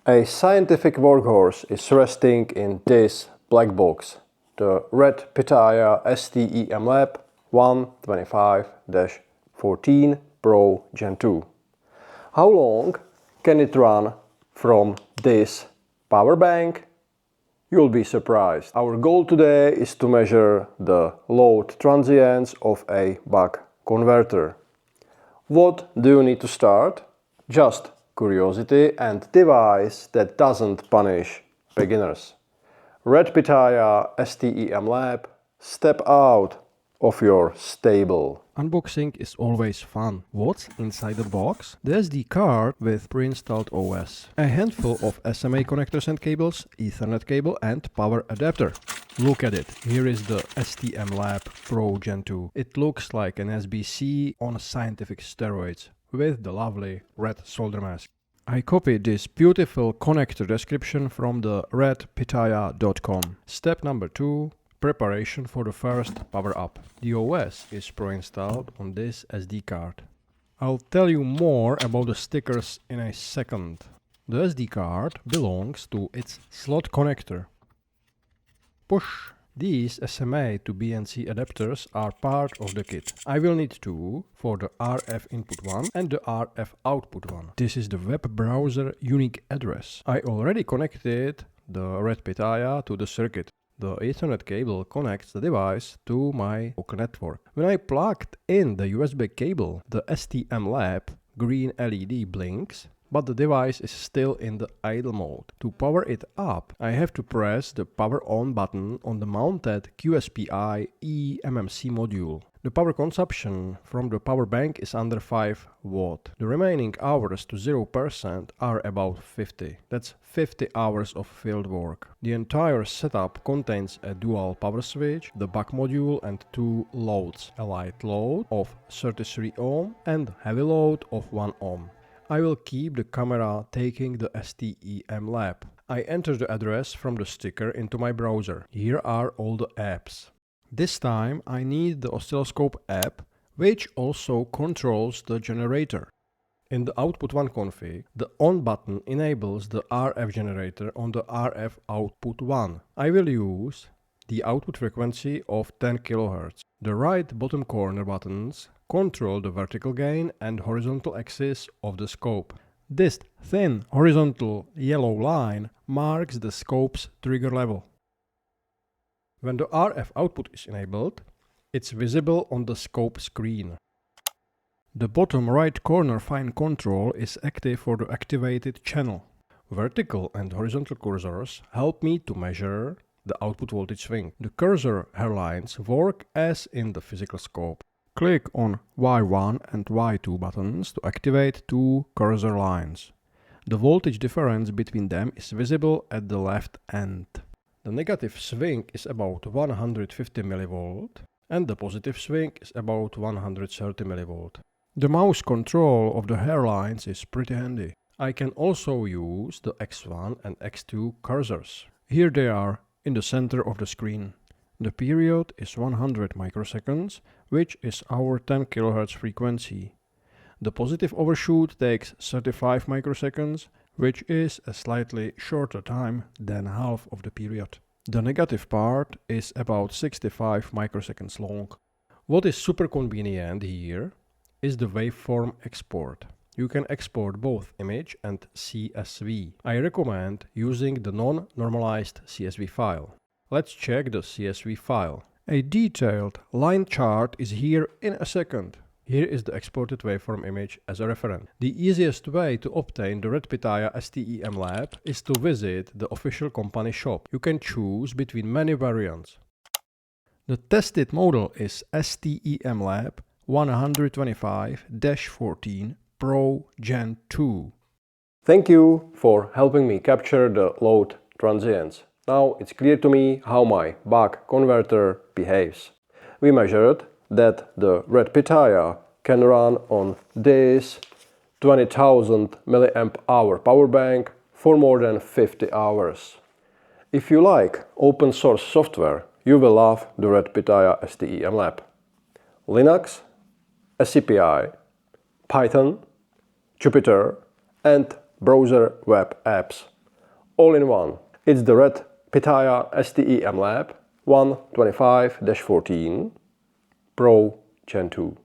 A scientific workhorse is resting in this black box, the RedPitaya STEMLAB 125-14 Pro Gen 2. How long can it run from this power bank? You'll be surprised. Our goal today is to measure the load transients of a buck converter. What do you need to start? Just curiosity and device that doesn't punish beginners. RedPitaya STEMLAB, step out of your stable. Unboxing is always fun. What's inside the box? The SD card with pre-installed OS. A handful of SMA connectors and cables, Ethernet cable and power adapter. Look at it. Here is the STEMLAB Pro Gen 2. It looks like an SBC on scientific steroids with the lovely red solder mask. I copied this beautiful connector description from the redpitaya.com. Step number 2. Preparation for the first power-up. The OS is pre-installed on this SD card. I'll tell you more about the stickers in a second. The SD card belongs to its slot connector. Push! These SMA to BNC adapters are part of the kit. I will need two for the RF input one and the RF output one. This is the web browser unique address. I already connected the RedPitaya to the circuit. The Ethernet cable connects the device to my local network. When I plugged in the USB cable, the STEMLAB green LED blinks, but the device is still in the idle mode. To power it up, I have to press the power on button on the mounted QSPI eMMC module. The power consumption from the power bank is under 5 watt. The remaining hours to 0% are about 50. That's 50 hours of field work. The entire setup contains a dual power switch, the buck module and two loads. A light load of 33 ohm and heavy load of 1 ohm. I will keep the camera taking the STEMLAB. I enter the address from the sticker into my browser. Here are all the apps. This time I need the Oscilloscope app, which also controls the generator. In the output 1 config, the on button enables the RF generator on the RF output 1. I will use the output frequency of 10 kHz. The right bottom corner buttons control the vertical gain and horizontal axis of the scope. This thin horizontal yellow line marks the scope's trigger level. When the RF output is enabled, it's visible on the scope screen. The bottom right corner fine control is active for the activated channel. Vertical and horizontal cursors help me to measure the output voltage swing. The cursor hairlines work as in the physical scope. Click on Y1 and Y2 buttons to activate two cursor lines. The voltage difference between them is visible at the left end. The negative swing is about 150 mV and the positive swing is about 130 mV. The mouse control of the hairlines is pretty handy. I can also use the X1 and X2 cursors. Here they are in the center of the screen. The period is 100 microseconds, which is our 10 kHz frequency. The positive overshoot takes 35 microseconds, which is a slightly shorter time than half of the period. The negative part is about 65 microseconds long. What is super convenient here is the waveform export. You can export both image and CSV. I recommend using the non-normalized CSV file. Let's check the CSV file. A detailed line chart is here in a second. Here is the exported waveform image as a reference. The easiest way to obtain the RedPitaya STEMLAB is to visit the official company shop. You can choose between many variants. The tested model is STEMLAB 125-14 Pro Gen 2. Thank you for helping me capture the load transients. Now it's clear to me how my buck converter behaves. We measured that the RedPitaya can run on this 20,000 mAh power bank for more than 50 hours. If you like open source software, you will love the RedPitaya STEMLAB. Linux, SCPI, Python, Jupyter and browser web apps all in one. It's the RedPitaya STEMLAB 125-14 Pro Gen 2.